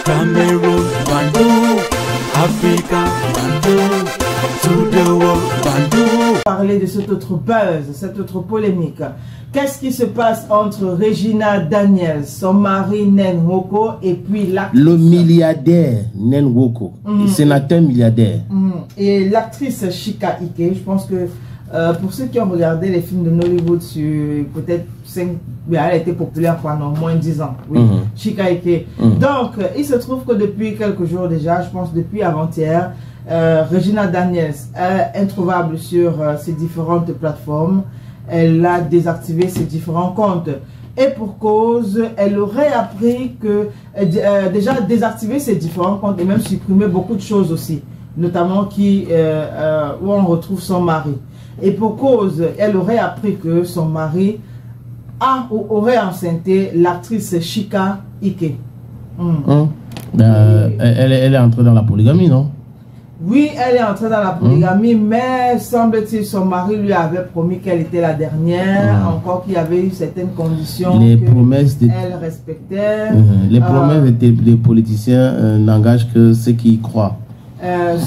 Cameroon, Bandung, Africa, Bandung, to the world, Bandung. Parler de cette autre buzz, cette autre polémique. Qu'est-ce qui se passe entre Regina Daniels, son mari Nen Woko, et puis l'actrice... Le milliardaire Nen Woko, sénateur milliardaire. Et l'actrice Chika Ike, je pense que pour ceux qui ont regardé les films de Nollywood sur peut-être 5... Elle a été populaire pendant au moins 10 ans. Oui, Chika Ike. Donc, il se trouve que depuis quelques jours déjà, je pense depuis avant-hier, Regina Daniels est introuvable sur ces différentes plateformes. Elle a désactivé ses différents comptes. Et pour cause, elle aurait appris que déjà désactiver ses différents comptes et même supprimer beaucoup de choses aussi, notamment où on retrouve son mari. Et pour cause, elle aurait appris que son mari aurait enceinté l'actrice Chika Ike. Elle est entrée dans la polygamie, non? Oui, elle est entrée dans la polygamie, mais semble-t-il son mari lui avait promis qu'elle était la dernière, encore qu'il y avait eu certaines conditions qu'elle respectait. Les promesses des politiciens n'engagent que ceux qui y croient.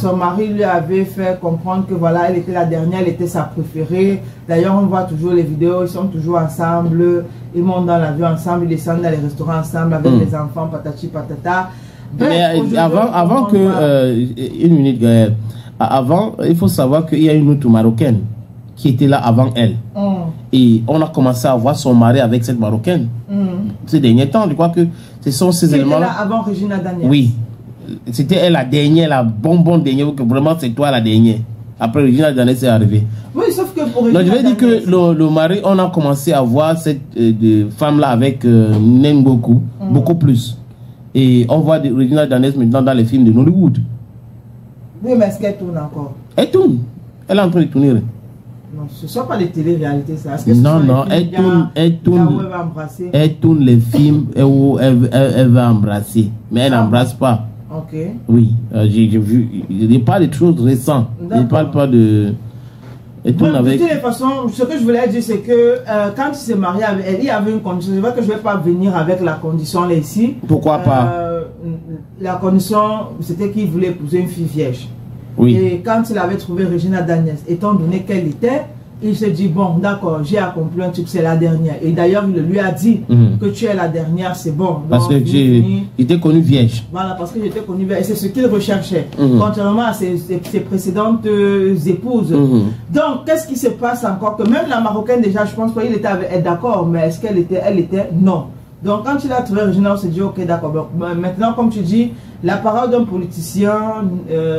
Son mari lui avait fait comprendre que voilà, elle était la dernière, elle était sa préférée. D'ailleurs, on voit toujours les vidéos, ils sont toujours ensemble, ils montent dans l'avion ensemble, ils descendent dans les restaurants ensemble avec les enfants, patati patata. Mais avant que... une minute, Gaël. Avant, il faut savoir qu'il y a une autre Marocaine qui était là avant elle. Et on a commencé à voir son mari avec cette Marocaine. Ces derniers temps, je crois que ce sont ces éléments... C'était là avant Regina Daniels. Oui. C'était elle la dernière, la bonbon dernière, que vraiment c'est toi la dernière. Après Regina Daniels est arrivée. Oui, sauf que pour Regina je vais dire que le mari, on a commencé à voir cette femme-là avec Nengoku, beaucoup plus. Et on voit Regina Daniels maintenant dans les films de Nollywood. Oui, mais est-ce qu'elle tourne encore? Elle tourne. Elle est en train de tourner. Non, ce ne sont pas les télé-réalités, ça. Non, elle tourne les films où elle va embrasser. Mais elle n'embrasse pas. Ok. Oui, j'ai vu. Il n'y a pas de choses récentes. Il ne parle pas de... Et bon, de toute façon, ce que je voulais dire, c'est que quand il s'est marié avec elle, il y avait une condition. C'est vrai que je ne vais pas venir avec la condition là ici. Pourquoi pas? La condition, c'était qu'il voulait épouser une fille vierge. Oui. Et quand il avait trouvé Regina Daniels, étant donné qu'elle était, il s'est dit, bon, d'accord, j'ai accompli un truc, c'est la dernière. Et d'ailleurs, il lui a dit que tu es la dernière, c'est bon. Parce que il était connu vierge. Voilà, parce que j'étais connu vierge. Et c'est ce qu'il recherchait, contrairement à ses précédentes épouses. Donc, qu'est-ce qui se passe encore? Que même la Marocaine, déjà, je pense qu'il était d'accord, mais est-ce qu'elle était? Elle était non. Donc, quand il a trouvé Regina, on s'est dit, ok, d'accord. Maintenant, comme tu dis, la parole d'un politicien...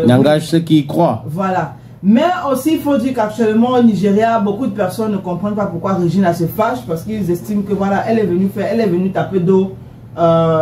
n'engage ceux qui y croient. Voilà. Mais aussi, il faut dire qu'actuellement au Nigeria, beaucoup de personnes ne comprennent pas pourquoi Regina se fâche, parce qu'ils estiment que voilà, elle est venue taper d'eau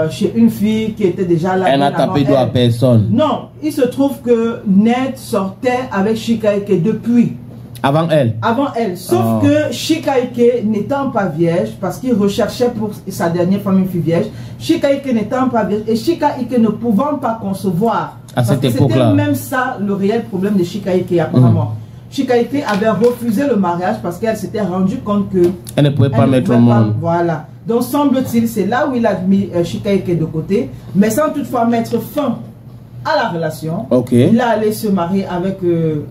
chez une fille qui était déjà là. Elle n'a tapé d'eau à personne. Non, il se trouve que Ned sortait avec Chika Ike depuis. Avant elle. Avant elle. Sauf que Chika Ike n'étant pas vierge, parce qu'il recherchait pour sa dernière femme une fille vierge, Chika Ike n'étant pas vierge, et Chika Ike ne pouvant pas concevoir. À cette époque-là. C'était même ça le réel problème de Chika Ike apparemment. Chika Ike avait refusé le mariage parce qu'elle s'était rendue compte que elle ne pouvait pas mettre au monde. Voilà. Donc semble-t-il, c'est là où il a mis Chika Ike de côté, mais sans toutefois mettre fin à la relation. Il a allé se marier avec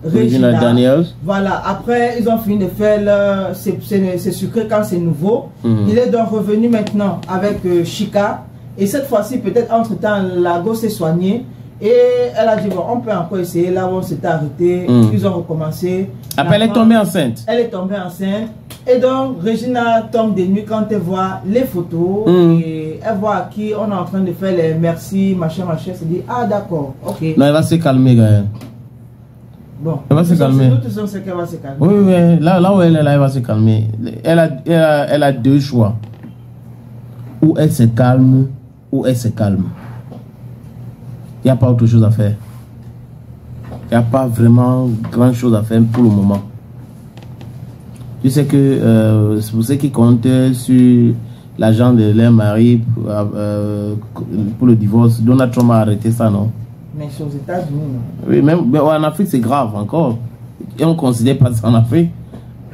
Regina Daniels. Voilà. Après, ils ont fini de faire c'est sucré quand c'est nouveau. Il est donc revenu maintenant avec Chika. Et cette fois-ci, peut-être entre-temps, la gosse s'est soignée. Et elle a dit, bon, on peut encore essayer. Là où on s'était arrêté, ils ont recommencé. Après, elle est tombée enceinte. Elle est tombée enceinte. Et donc, Regina tombe des nues quand elle voit les photos. Et elle voit à qui on est en train de faire les merci, machin, machin. Elle se dit, ah, d'accord, ok. Non, elle va se calmer, Gaël. Bon, elle va se calmer. Nous tous on sait qu'elle va se calmer. Oui, oui, là où elle est, là, elle va se calmer. Elle a deux choix. Ou elle se calme, ou elle se calme. Il n'y a pas autre chose à faire. Il n'y a pas vraiment grand chose à faire pour le moment. Tu sais que c'est pour ceux qui comptent sur l'argent de leur mari pour le divorce. Donald Trump a arrêté ça, non? Mais c'est aux États-Unis, non? Oui, même en Afrique, c'est grave encore. Et on ne considère pas ça en Afrique.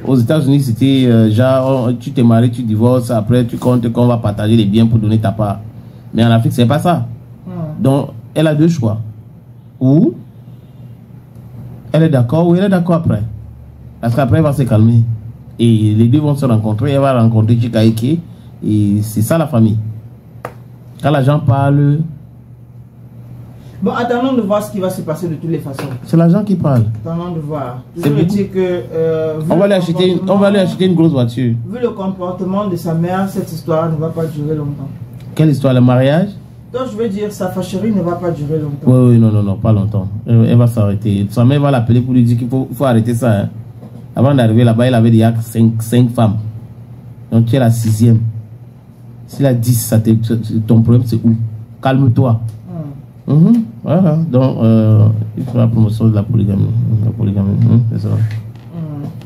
Aux États-Unis, c'était genre, tu te maries, tu divorces, après tu comptes qu'on va partager les biens pour donner ta part. Mais en Afrique, c'est pas ça. Donc, elle a deux choix. Ou elle est d'accord, ou elle est d'accord après. Parce qu'après, elle va se calmer. Et les deux vont se rencontrer. Elle va rencontrer Chika Ike. Et c'est ça la famille. Quand l'agent parle... Bon, attendons de voir ce qui va se passer de toutes les façons. C'est l'agent qui parle. Attendons de voir. C'est beaucoup. Dire que, on va lui acheter une grosse voiture. Vu le comportement de sa mère, cette histoire ne va pas durer longtemps. Quelle histoire? Le mariage? Donc je veux dire, sa fâcherie ne va pas durer longtemps. Oui, non, pas longtemps. Elle va s'arrêter. Sa mère va l'appeler pour lui dire qu'il faut arrêter ça. Hein. Avant d'arriver là-bas, il avait déjà 5 femmes. Donc tu es la 6e. S'il a 10, ton problème c'est où? Calme-toi. Voilà. Donc, il faut la promotion de la polygamie. C'est ça.